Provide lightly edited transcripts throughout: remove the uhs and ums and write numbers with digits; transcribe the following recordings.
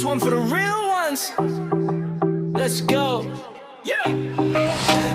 one for the real ones. Let's go. Yeah.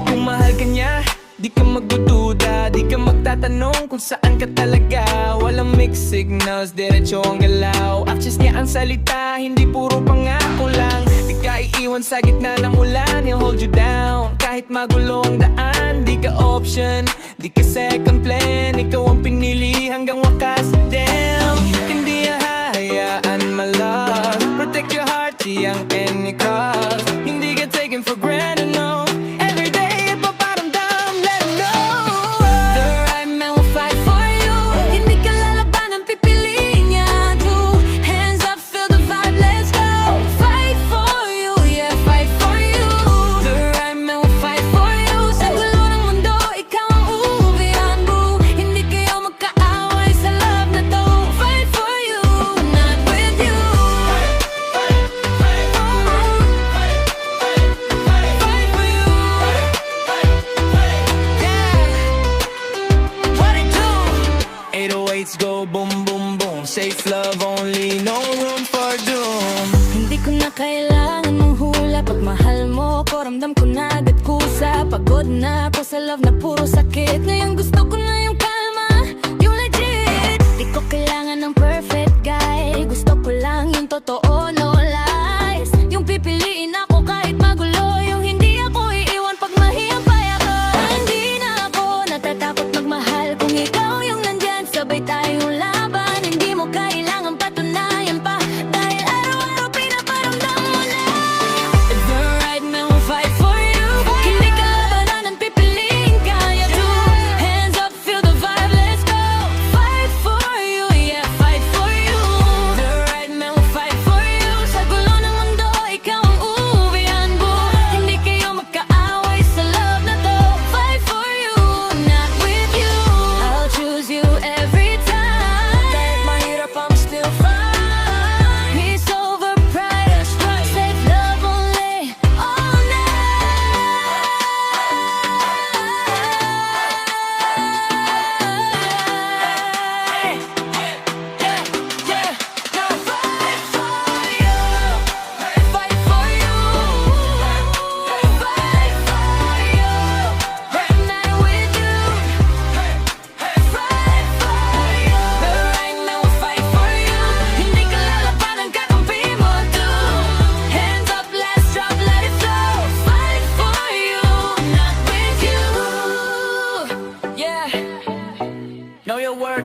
Kung mahal ka niya, di ka magdududa, di ka magtatanong kung saan ka talaga. Walang mixed signals, diretso ang galaw. Actions niya ang salita, hindi puro pangako lang. Di ka iiwan sa gitna ng ulan, he'll hold you down. Kahit magulo ang daan, di ka option, di ka second plan. Ikaw ang pinili hanggang wakas. Damn, hindi hahayaan ma-love. Protect your heart, di ang any cost. Hindi ka taken for granted, no. Every day, ipaparamdam, let him know. The right man will fight for you. Hindi ka lalaban ang pipiliin niya. Two hands up, feel the vibe, let's go. Fight for you, yeah, fight for you. The right man will fight for you. Sa gulo ng mundo, ikaw ang uuwian, boo. Hindi kayo magkaaway sa love na to. Fight for you, not with you. Fight for you. Yeah. What it do? 808s go boom boom boom. Safe love only, no room for doom. Hindi ko na kailangan manghula. Pag mahal mo ko, ramdam ko na agad kusa. Pagod na ako sa love na puro sakit. Ngayon gusto